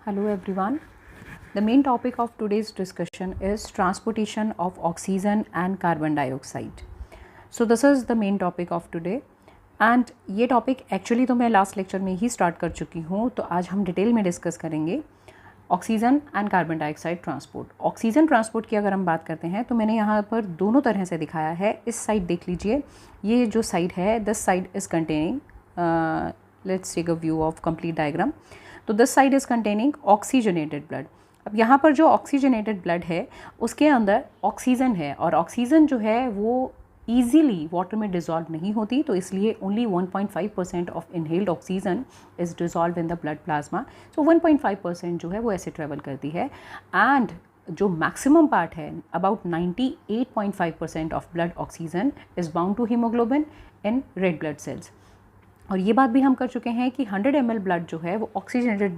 Hello everyone. The main topic of today's discussion is transportation of oxygen and carbon dioxide. So this is the main topic of today and ये topic actually तो मैं last lecture में ही start कर चुकी हूँ, तो आज हम डिटेल में डिस्कस करेंगे oxygen and carbon dioxide transport. Oxygen transport की अगर हम बात करते हैं तो मैंने यहाँ पर दोनों तरह से दिखाया है। इस साइड देख लीजिए, ये जो साइड है this side is containing, let's take a view of complete diagram. तो this side is containing oxygenated blood. अब यहाँ पर जो ऑक्सीजनेटेड ब्लड है उसके अंदर ऑक्सीजन है और ऑक्सीजन जो है वो ईजीली वाटर में डिज़ोल्व नहीं होती, तो इसलिए only 1.5% of inhaled oxygen is dissolve in the blood plasma. So 1.5% जो है वो ऐसे ट्रेवल करती है एंड जो मैक्सिमम पार्ट है about 98.5% of blood oxygen is bound to haemoglobin in red blood cells. और ये बात भी हम कर चुके हैं कि 100 ml ब्लड जो है वो ऑक्सीजनेटेड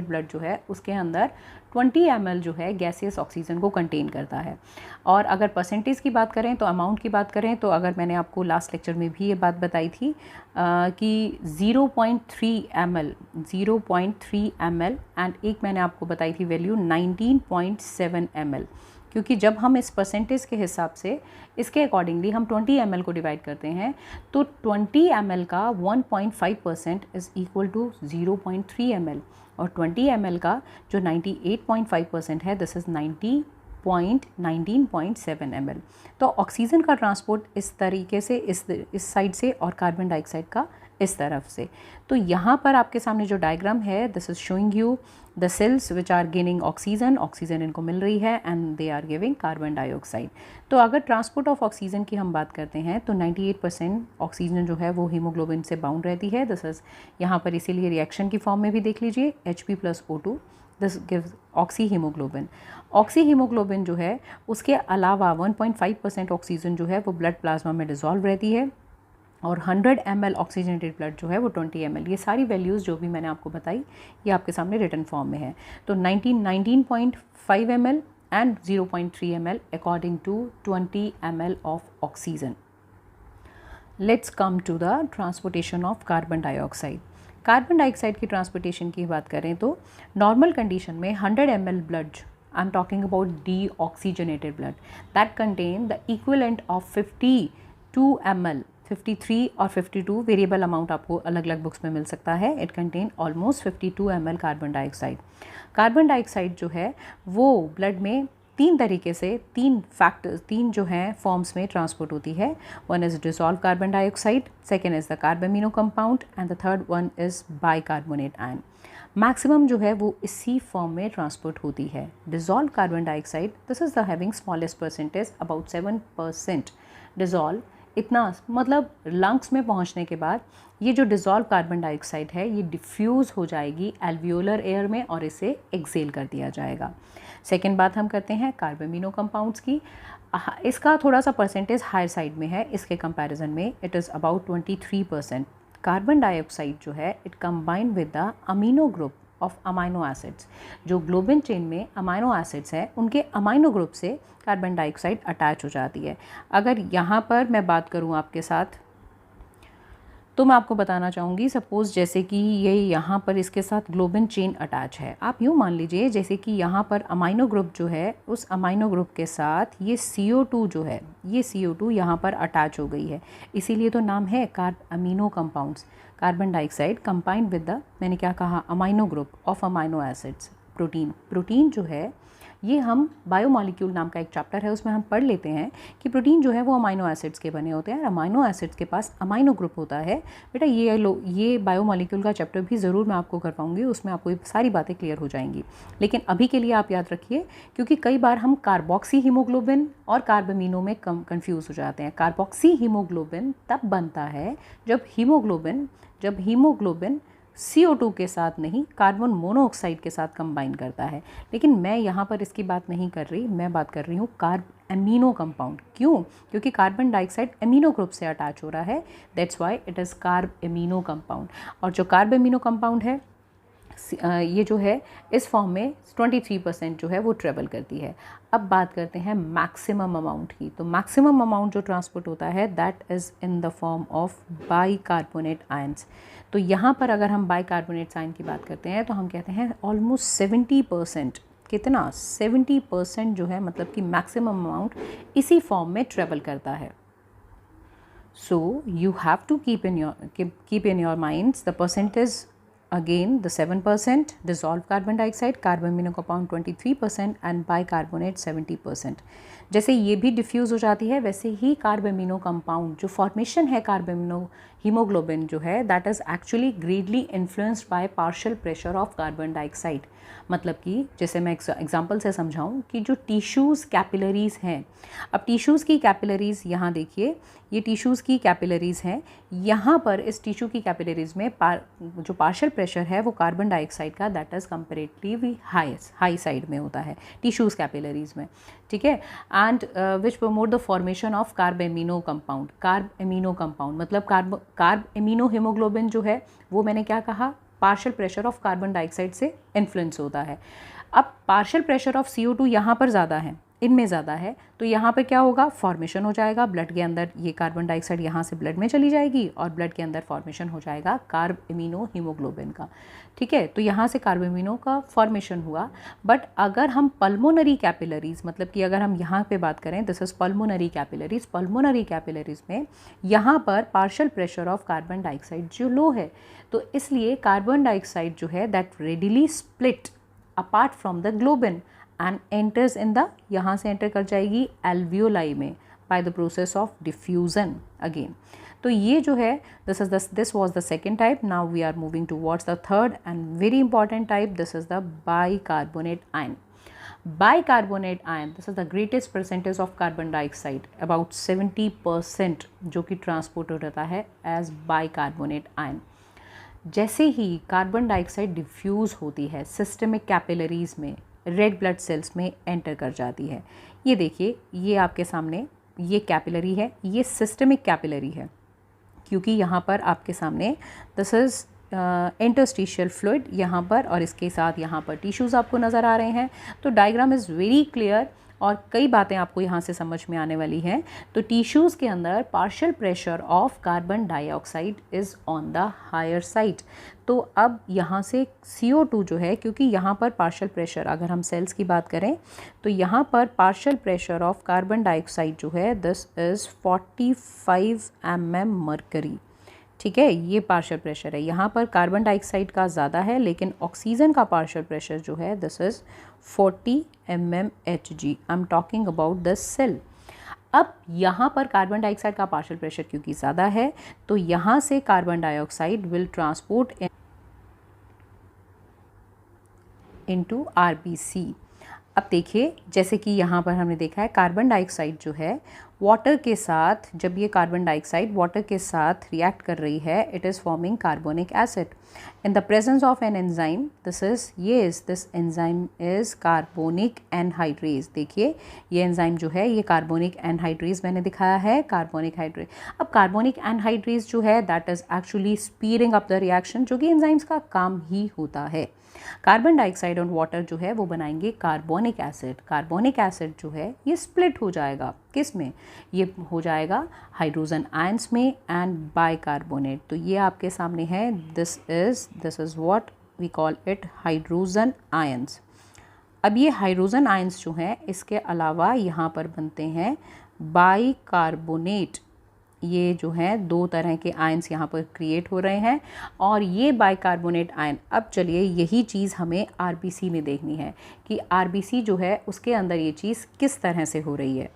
ब्लड जो है उसके अंदर 20 ml जो है गैसियस ऑक्सीजन को कंटेन करता है। और अगर परसेंटेज की बात करें तो अमाउंट की बात करें तो अगर मैंने आपको लास्ट लेक्चर में भी ये बात बताई थी कि 0.3 ml एंड एक मैंने आपको बताई थी वैल्यू 19.7 ml, क्योंकि जब हम इस परसेंटेज के हिसाब से इसके अकॉर्डिंगली हम 20 ml को डिवाइड करते हैं तो 20 ml का 1.5% इज़ इक्वल टू 0.3 ml और 20 ml का जो 98.5% है दिस इज़ 19.7 ml। तो ऑक्सीजन का ट्रांसपोर्ट इस तरीके से इस साइड से और कार्बन डाइऑक्साइड का इस तरफ से। तो यहाँ पर आपके सामने जो डायग्राम है this is showing you the cells which are gaining oxygen इनको मिल रही है and they are giving carbon dioxide. तो अगर ट्रांसपोर्ट ऑफ ऑक्सीजन की हम बात करते हैं तो 98% ऑक्सीजन जो है वो हीमोग्लोबिन से बाउंड रहती है। दिस इज़ यहाँ पर इसीलिए रिएक्शन की फॉर्म में भी देख लीजिए Hp+O2 this gives oxy haemoglobin जो है उसके अलावा 1.5% ऑक्सीजन जो है वो ब्लड प्लाज्मा में डिज़ोल्व रहती है और 100 ml ऑक्सीजनेटेड ब्लड जो है वो 20 ml। ये सारी वैल्यूज़ जो भी मैंने आपको बताई ये आपके सामने रिटन फॉर्म में है। तो 19.5 ml and 0.3 ml according to 20 ml of oxygen. Let's come to the transportation of carbon dioxide. Carbon dioxide की ट्रांसपोर्टेशन की बात करें तो नॉर्मल कंडीशन में 100 ml blood, I am talking about deoxygenated blood, that contain the equivalent of 52 ml, 53 और 52 variable amount आपको अलग अलग बुक्स में मिल सकता है। It contain almost 52 ml carbon dioxide. Carbon dioxide जो है वो ब्लड में तीन जो हैं फॉर्म्स में ट्रांसपोर्ट होती है। One is dissolve carbon dioxide, second is the carbamino compound and the third one is bicarbonate ion. Maximum जो है वो इसी फॉर्म में ट्रांसपोर्ट होती है। Dissolve carbon dioxide this is the having smallest percentage about 7% dissolve. इतना मतलब lungs में पहुंचने के बाद ये जो डिसॉल्व कार्बन डाइऑक्साइड है ये डिफ्यूज़ हो जाएगी एल्वियोलर एयर में और इसे एक्सेल कर दिया जाएगा। सेकेंड बात हम करते हैं कार्बामिनो कंपाउंड्स की। इसका थोड़ा सा परसेंटेज हायर साइड में है इसके कंपैरिजन में, it is about 23%। Carbon dioxide जो है it combine with the amino group of amino acids. जो ग्लोबिन चेन में अमाइनो एसिड्स हैं उनके अमाइनो ग्रुप से कार्बन डाइऑक्साइड अटैच हो जाती है। अगर यहाँ पर मैं बात करूँ आपके साथ तो मैं आपको बताना चाहूँगी, सपोज़ जैसे कि ये यहाँ पर इसके साथ ग्लोबिन चेन अटैच है। आप यूँ मान लीजिए जैसे कि यहाँ पर अमाइनो ग्रुप जो है उस अमाइनो ग्रुप के साथ ये CO2 जो है ये CO2 यहाँ पर अटैच हो गई है, इसीलिए तो नाम है carbamino compounds. Carbon dioxide combined with the, मैंने क्या कहा, amino group of amino acids. Protein जो है ये हम बायोमॉलिक्यूल नाम का एक चैप्टर है उसमें हम पढ़ लेते हैं कि प्रोटीन जो है वो अमाइनो एसिड्स के बने होते हैं और अमाइनो एसिड्स के पास अमाइनो ग्रुप होता है। बेटा ये बायोमॉलिक्यूल का चैप्टर भी ज़रूर मैं आपको करवाऊंगी, उसमें आपको सारी बातें क्लियर हो जाएंगी। लेकिन अभी के लिए आप याद रखिए, क्योंकि कई बार हम कार्बोक्सी हीमोग्लोबिन और कार्बामिनो में कन्फ्यूज़ हो जाते हैं। कार्बोक्सी हीमोग्लोबिन तब बनता है जब हीमोग्लोबिन CO2 के साथ नहीं कार्बन मोनोऑक्साइड के साथ कंबाइन करता है। लेकिन मैं यहाँ पर इसकी बात नहीं कर रही, मैं बात कर रही हूँ कार्बामिनो कंपाउंड। क्यों? क्योंकि कार्बन डाइऑक्साइड अमीनो ग्रुप से अटैच हो रहा है, that's why it is carbamino compound. और जो कार्बामिनो कंपाउंड है ये जो है इस फॉर्म में 23% जो है वो ट्रेवल करती है। अब बात करते हैं मैक्सिमम अमाउंट की। तो मैक्सिमम अमाउंट जो ट्रांसपोर्ट होता है that is in the form of bicarbonate ions. तो यहाँ पर अगर हम बाइकार्बोनेट आयन की बात करते हैं तो हम कहते हैं ऑलमोस्ट 70%, कितना 70% जो है मतलब कि मैक्सिमम अमाउंट इसी फॉर्म में ट्रेवल करता है। So you have to keep in your minds the percentage, again the 7% dissolved carbon dioxide, carbon amino compound 23% and bicarbonate 70%। जैसे ये भी डिफ्यूज़ हो जाती है वैसे ही कार्बामिनो कंपाउंड जो फॉर्मेशन है कार्बामिनो हीमोग्लोबिन जो है that is actually greatly influenced by partial pressure of carbon dioxide. मतलब कि जैसे मैं एग्जांपल से समझाऊं कि जो टिश्यूज़ कैपिलरीज़ हैं, अब टिश्यूज़ की कैपिलरीज़ यहाँ देखिए, ये टिश्यूज़ की कैपिलरीज़ हैं। यहाँ पर इस टिश्यू की कैपिलरीज़ में जो पार्शियल प्रेशर है वो कार्बन डाइऑक्साइड का that is comparatively high side में होता है टिश्यूज़ कैपिलरीज़ में, ठीक है। And which promote the formation of carb amino compound मतलब कार्ब एमिनो हीमोग्लोबिन जो है वो मैंने क्या कहा, partial pressure of carbon dioxide से इन्फ्लुएंस होता है। अब पार्शियल प्रेशर ऑफ CO2 यहाँ पर ज़्यादा है, इनमें ज़्यादा है, तो यहाँ पे क्या होगा, फॉर्मेशन हो जाएगा ब्लड के अंदर, ये कार्बन डाइऑक्साइड यहाँ से ब्लड में चली जाएगी और ब्लड के अंदर फॉर्मेशन हो जाएगा कार्ब एमिनो हीमोग्लोबिन का, ठीक है। तो यहाँ से कार्ब एमिनो का फॉर्मेशन हुआ। बट अगर हम पल्मोनरी कैपिलरीज़, मतलब कि अगर हम यहाँ पे बात करें दिस इज़ पल्मोनरी कैपिलरीज़ में यहाँ पर partial pressure of carbon dioxide जो लो है, तो इसलिए कार्बन डाइऑक्साइड जो है that readily split apart from the globin and enters in the, यहाँ से एंटर कर जाएगी एल्वियोलाई में by the process of diffusion again. तो ये जो है this was the second type. Now we are moving towards the third and very important type, this is the bicarbonate ion. Bicarbonate ion this is the greatest percentage of carbon dioxide, about 70% जो कि transport होता है as bicarbonate ion. जैसे ही carbon dioxide diffuse होती है systemic capillaries में, red blood sales में enter कर जाती है। ये देखिए, ये आपके सामने ये कैपिलरी है, ये सिस्टमिक कैपिलरी है क्योंकि यहाँ पर आपके सामने दिस इज़ इंटरस्टिशियल फ्लूइड यहाँ पर, और इसके साथ यहाँ पर टिश्यूज़ आपको नज़र आ रहे हैं। तो डायग्राम इज़ वेरी क्लियर और कई बातें आपको यहाँ से समझ में आने वाली हैं। तो टिश्यूज़ के अंदर partial pressure of carbon dioxide is on the higher side. तो अब यहाँ से CO2 जो है, क्योंकि यहाँ पर पार्शियल प्रेशर, अगर हम सेल्स की बात करें तो यहाँ पर partial pressure of carbon dioxide जो है दिस इज़ 45 mm मरकरी, ठीक है। ये पार्शियल प्रेशर है, यहाँ पर कार्बन डाइऑक्साइड का ज़्यादा है लेकिन ऑक्सीजन का पार्शियल प्रेशर जो है this is 40 mmHg। I am talking about the cell. अब यहाँ पर कार्बन डाइऑक्साइड का पार्शियल प्रेशर क्योंकि ज़्यादा है तो यहाँ से carbon dioxide will transport into RBC। अब देखिए, जैसे कि यहाँ पर हमने देखा है कार्बन डाइऑक्साइड जो है वाटर के साथ, जब ये कार्बन डाइऑक्साइड वाटर के साथ रिएक्ट कर रही है it is forming carbonic acid in the presence of an enzyme, this enzyme is carbonic anhydrase. देखिए ये एंजाइम जो है ये कार्बोनिक एनहाइड्रेज मैंने दिखाया है, कार्बोनिक हाइड्रेज। अब कार्बोनिक एनहाइड्रेज जो है that is actually speeding up the reaction, जो कि एंजाइम्स का काम ही होता है। कार्बन डाइऑक्साइड और वाटर जो है वो बनाएंगे कार्बोनिक एसिड। कार्बोनिक एसिड जो है ये स्प्लिट हो जाएगा, किस में, ये हो जाएगा हाइड्रोजन आयंस में एंड बाइकार्बोनेट। तो ये आपके सामने है, this is what we call it hydrogen ions. अब ये हाइड्रोजन आयंस जो हैं इसके अलावा यहाँ पर बनते हैं बाइकार्बोनेट। ये जो है दो तरह के आयंस यहाँ पर क्रिएट हो रहे हैं और ये बाइकार्बोनेट आयन। अब चलिए यही चीज़ हमें RBC में देखनी है कि RBC जो है उसके अंदर ये चीज़ किस तरह से हो रही है।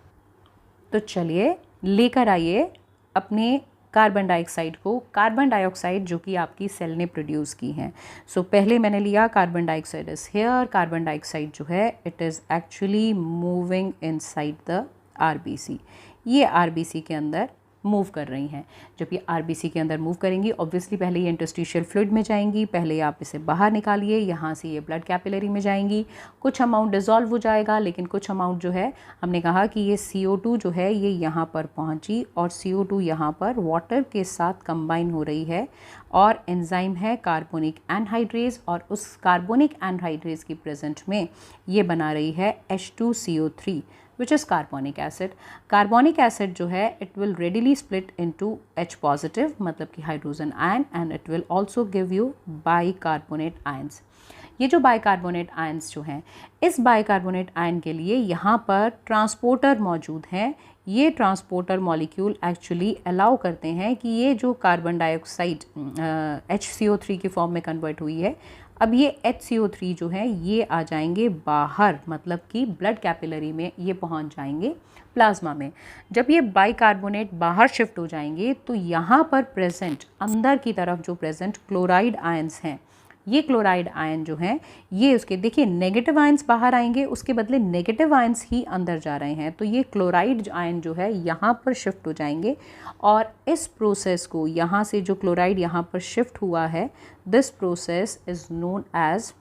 तो चलिए लेकर आइए अपने कार्बन डाइऑक्साइड को, कार्बन डाइऑक्साइड जो कि आपकी सेल ने प्रोड्यूस की हैं। सो पहले मैंने लिया carbon dioxide is here, carbon dioxide जो है it is actually moving inside the RBC। ये RBC के अंदर मूव कर रही हैं। जब ये आरबीसी के अंदर मूव करेंगी, ऑब्वियसली पहले ये इंटरस्टिशियल फ्लूइड में जाएंगी, पहले आप इसे बाहर निकालिए, यहाँ से ये ब्लड कैपिलरी में जाएंगी, कुछ अमाउंट डिज़ोल्व हो जाएगा, लेकिन कुछ अमाउंट जो है हमने कहा कि ये CO2 जो है ये यहाँ पर पहुँची और CO2 यहाँ पर वाटर के साथ कंबाइन हो रही है और एंजाइम है कार्बोनिक एनहाइड्रेज, और उस कार्बोनिक एनहाइड्रेज की प्रेजेंट में ये बना रही है H2CO3 which is carbonic acid. Carbonic acid जो है it will readily split into H positive मतलब कि hydrogen ion, and it will also give you bicarbonate ions. ये जो बाइकार्बोनेट आयंस जो हैं, इस बाइकार्बोनेट आयन के लिए यहाँ पर ट्रांसपोर्टर मौजूद हैं। ये ट्रांसपोर्टर मॉलिक्यूल एक्चुअली अलाउ करते हैं कि ये जो कार्बन डाइऑक्साइड HCO3 की फॉर्म में कन्वर्ट हुई है, अब ये HCO3 जो है ये आ जाएंगे बाहर, मतलब कि ब्लड कैपिलरी में ये पहुंच जाएंगे प्लाज्मा में। जब ये बाइकार्बोनेट बाहर शिफ्ट हो जाएंगे तो यहाँ पर प्रेजेंट अंदर की तरफ जो प्रेजेंट क्लोराइड आयंस हैं, ये क्लोराइड आयन जो हैं ये उसके देखिए नेगेटिव आयंस बाहर आएंगे, उसके बदले नेगेटिव आयंस ही अंदर जा रहे हैं, तो ये क्लोराइड आयन जो है यहाँ पर शिफ्ट हो जाएंगे और इस प्रोसेस को यहाँ से जो क्लोराइड यहाँ पर शिफ्ट हुआ है, this process is known as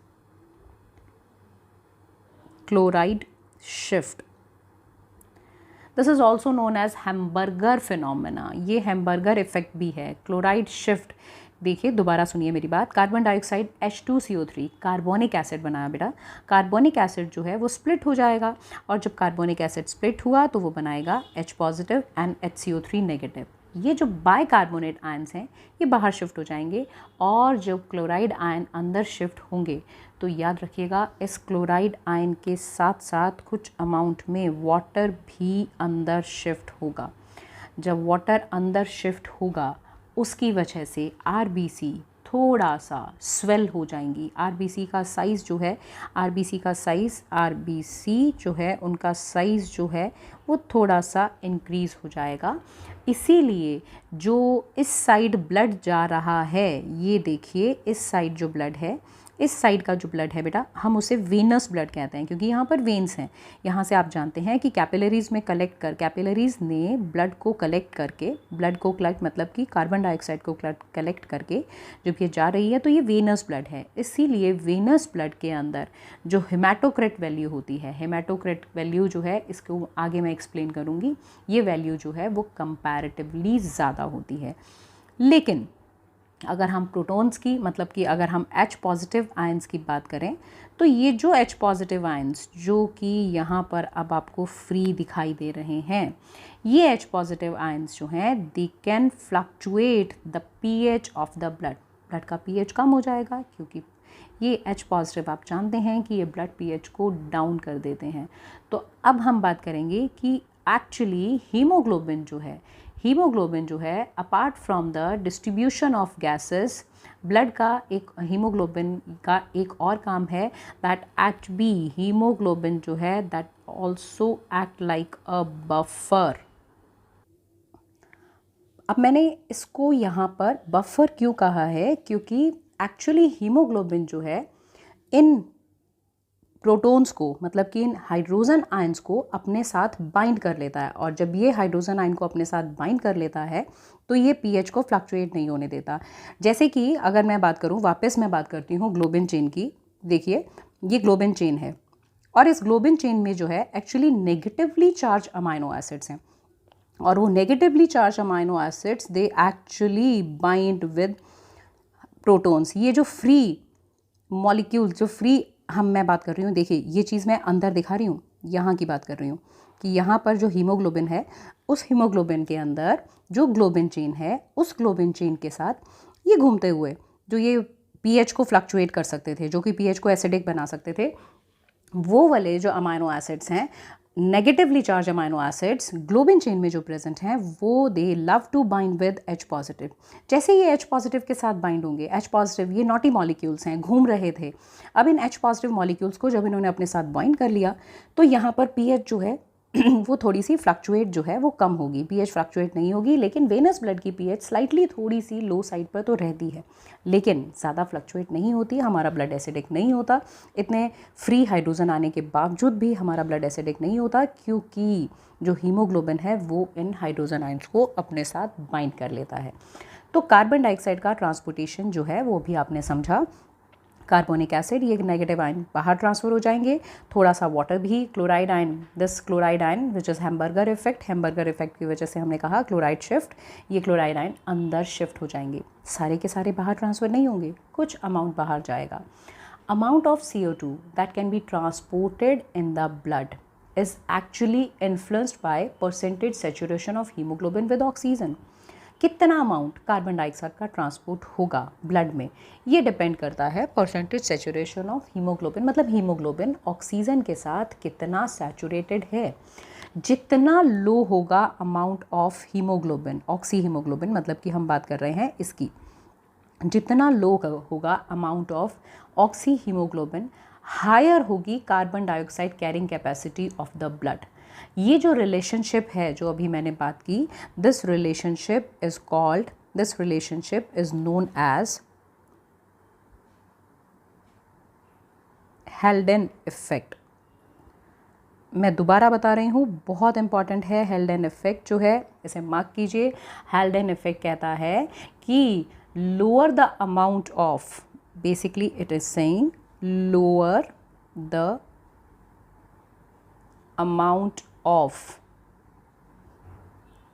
chloride shift. This is also known as Hamburger phenomena. ये हैम्बर्गर इफेक्ट भी है, क्लोराइड शिफ्ट। देखिए दोबारा सुनिए मेरी बात, carbon dioxide H2CO3 carbonic acid बनाया बेटा, कार्बोनिक एसिड जो है वो स्प्लिट हो जाएगा और जब कार्बोनिक एसिड स्प्लिट हुआ तो वो बनाएगा H positive and HCO3 negative. ये जो बाइकार्बोनेट आयंस हैं ये बाहर शिफ्ट हो जाएंगे और जो क्लोराइड आयन अंदर शिफ्ट होंगे, तो याद रखिएगा इस क्लोराइड आयन के साथ साथ कुछ अमाउंट में वाटर भी अंदर शिफ्ट होगा। जब वाटर अंदर शिफ्ट होगा उसकी वजह से आरबीसी थोड़ा सा स्वेल हो जाएंगी। आरबीसी का साइज़ जो है, आरबीसी जो है उनका साइज़ जो है वो थोड़ा सा इंक्रीज़ हो जाएगा। इसीलिए जो इस साइड ब्लड जा रहा है, ये देखिए इस साइड जो ब्लड है, इस साइड का जो ब्लड है बेटा, हम उसे वेनस ब्लड कहते हैं क्योंकि यहाँ पर वेन्स हैं। यहाँ से आप जानते हैं कि कैपिलरीज़ में कैपिलरीज़ ने ब्लड को कलेक्ट करके, ब्लड को कलेक्ट मतलब कि कार्बन डाइऑक्साइड को कलेक्ट करके जब ये जा रही है तो ये वेनस ब्लड है। इसीलिए वेनस ब्लड के अंदर जो हेमाटोक्रिट वैल्यू होती है, हेमाटोक्रिट वैल्यू जो है इसको आगे मैं एक्सप्लेन करूँगी, ये वैल्यू जो है वो कंपैरेटिवली ज़्यादा होती है। लेकिन अगर हम प्रोटॉन्स की मतलब कि अगर हम H पॉजिटिव आयंस की बात करें तो ये जो H पॉजिटिव आयंस जो कि यहाँ पर अब आपको फ्री दिखाई दे रहे हैं, ये H पॉजिटिव आयंस जो हैं they can fluctuate the pH of the blood. Blood का pH कम हो जाएगा क्योंकि ये H पॉजिटिव आप जानते हैं कि ये ब्लड pH को डाउन कर देते हैं। तो अब हम बात करेंगे कि एक्चुअली हीमोग्लोबिन जो है apart from the distribution of gases, blood का एक हीमोग्लोबिन का एक और काम है दैट एक्ट बी, हीमोग्लोबिन जो है that also act like a buffer. अब मैंने इसको यहाँ पर बफर क्यों कहा है, क्योंकि एक्चुअली हीमोग्लोबिन जो है इन प्रोटॉन्स को मतलब कि इन हाइड्रोजन आयंस को अपने साथ बाइंड कर लेता है और जब ये हाइड्रोजन आयन को अपने साथ बाइंड कर लेता है तो ये pH को फ्लक्चुएट नहीं होने देता। जैसे कि अगर मैं बात करूँ, वापस मैं बात करती हूँ ग्लोबिन चेन की। देखिए ये ग्लोबिन चेन है और इस ग्लोबिन चेन में जो है actually negatively charge amino acids हैं और वो negatively charge amino acids they actually bind with protons. ये जो फ्री मॉलिक्यूल जो फ्री मैं बात कर रही हूँ, देखिए ये चीज़ मैं अंदर दिखा रही हूँ, यहाँ की बात कर रही हूँ कि यहाँ पर जो हीमोग्लोबिन है उस हीमोग्लोबिन के अंदर जो ग्लोबिन चेन है, उस ग्लोबिन चेन के साथ ये घूमते हुए जो ये pH को फ्लक्चुएट कर सकते थे, जो कि pH को एसिडिक बना सकते थे, वो वाले जो अमाइनो एसिड्स हैं, negatively charge amino acids globin chain में जो प्रेजेंट हैं, वो they love to bind with H positive. जैसे ये H पॉजिटिव के साथ बाइंड होंगे, H पॉजिटिव ये नॉटी मॉलिक्यूल्स हैं, घूम रहे थे। अब इन H पॉजिटिव मॉलिक्यूल्स को जब इन्होंने अपने साथ बाइंड कर लिया तो यहाँ पर pH जो है वो थोड़ी सी फ्लक्चुएट जो है वो कम होगी, पीएच फ्लक्चुएट नहीं होगी, लेकिन वेनस ब्लड की पीएच स्लाइटली थोड़ी सी लो साइड पर तो रहती है, लेकिन ज़्यादा फ्लक्चुएट नहीं होती। हमारा ब्लड एसिडिक नहीं होता, इतने फ्री हाइड्रोजन आने के बावजूद भी हमारा ब्लड एसिडिक नहीं होता, क्योंकि जो हीमोग्लोबिन है वो इन हाइड्रोजन आयंस को अपने साथ बाइंड कर लेता है। तो कार्बन डाइऑक्साइड का ट्रांसपोर्टेशन जो है वो भी आपने समझा। कार्बोनिक एसिड, ये नेगेटिव आयन बाहर ट्रांसफर हो जाएंगे, थोड़ा सा वाटर भी, chloride ion, this chloride ion which is hamburger effect, hamburger effect की वजह से हमने कहा क्लोराइड शिफ्ट, ये क्लोराइड आयन अंदर शिफ्ट हो जाएंगे। सारे के सारे बाहर ट्रांसफर नहीं होंगे, कुछ अमाउंट बाहर जाएगा। Amount of CO2 that can be transported in the blood is actually influenced by percentage saturation of hemoglobin with oxygen। कितना अमाउंट कार्बन डाइऑक्साइड का ट्रांसपोर्ट होगा ब्लड में, ये डिपेंड करता है परसेंटेज सेचुरेशन ऑफ हीमोग्लोबिन, मतलब हीमोग्लोबिन ऑक्सीजन के साथ कितना सैचुरेटेड है। जितना लो होगा amount of haemoglobin, oxy haemoglobin मतलब कि हम बात कर रहे हैं इसकी, जितना लो होगा amount of oxy haemoglobin, higher होगी carbon dioxide carrying capacity of the blood. ये जो रिलेशनशिप है जो अभी मैंने बात की, this relationship is known as Haldane effect. मैं दोबारा बता रही हूँ, बहुत इंपॉर्टेंट है। हेल्डेन इफेक्ट जो है, इसे मार्क कीजिए। हेल्डेन इफेक्ट कहता है कि lower the amount of, basically it is saying lower the amount of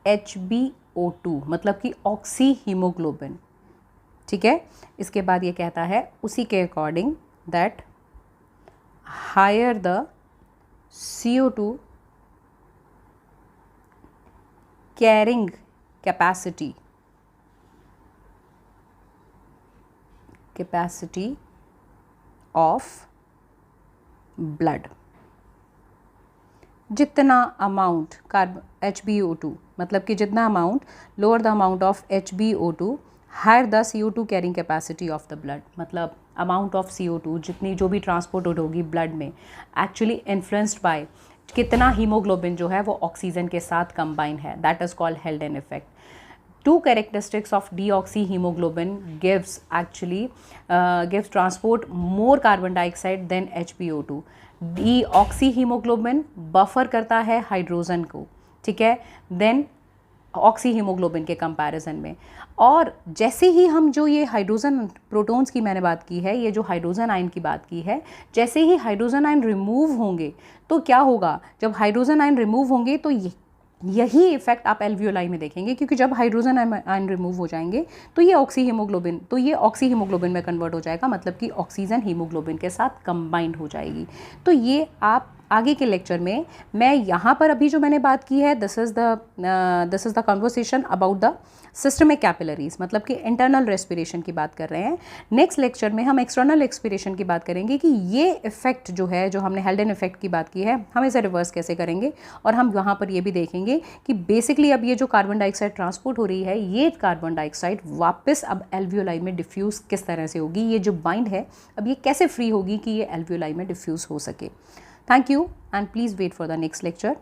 HbO2 मतलब कि ऑक्सी हीमोग्लोबिन, ठीक है। इसके बाद ये कहता है उसी के according that higher the CO2 carrying capacity of blood, जितना अमाउंट HbO2 मतलब कि जितना amount, lower the amount of HbO2 higher the CO2 carrying capacity of the blood, मतलब अमाउंट ऑफ CO2 जितनी जो भी ट्रांसपोर्ट होगी ब्लड में, एक्चुअली इन्फ्लुएंस्ड बाय कितना हीमोग्लोबिन जो है वो ऑक्सीजन के साथ कंबाइन है, that is called Haldane effect. Two characteristics of deoxyhemoglobin gives transport more carbon dioxide than HbO2। deoxyhemoglobin buffer करता है हाइड्रोजन को, ठीक है, देन ऑक्सी हीमोग्लोबिन के कंपैरिजन में। और जैसे ही हम जो ये हाइड्रोजन प्रोटॉन्स की मैंने बात की है, ये जो हाइड्रोजन आयन की बात की है, जैसे ही हाइड्रोजन आयन रिमूव होंगे तो क्या होगा, जब हाइड्रोजन आयन रिमूव होंगे तो यही इफेक्ट आप एल्वियोलाई में देखेंगे, क्योंकि जब हाइड्रोजन आयन रिमूव हो जाएंगे तो ये ऑक्सी हीमोग्लोबिन में कन्वर्ट हो जाएगा, मतलब कि ऑक्सीजन हीमोग्लोबिन के साथ कंबाइंड हो जाएगी। तो ये आप आगे के लेक्चर में, मैं यहाँ पर अभी जो मैंने बात की है, this is the conversation about the systemic capillaries, मतलब कि इंटरनल रेस्पिरेशन की बात कर रहे हैं। नेक्स्ट लेक्चर में हम एक्सटर्नल एक्सपिरेशन की बात करेंगे कि ये इफेक्ट जो है, जो हमने हेल्डेन इफेक्ट की बात की है, हम इसे रिवर्स कैसे करेंगे। और हम यहाँ पर ये भी देखेंगे कि बेसिकली अब ये जो कार्बन डाइऑक्साइड ट्रांसपोर्ट हो रही है, ये कार्बन डाइऑक्साइड वापस अब एल्वियोलाई में डिफ्यूज़ किस तरह से होगी, ये जो बाइंड है अब ये कैसे फ्री होगी कि ये एल्वियोलाई में डिफ्यूज़ हो सके। Thank you and please wait for the next lecture.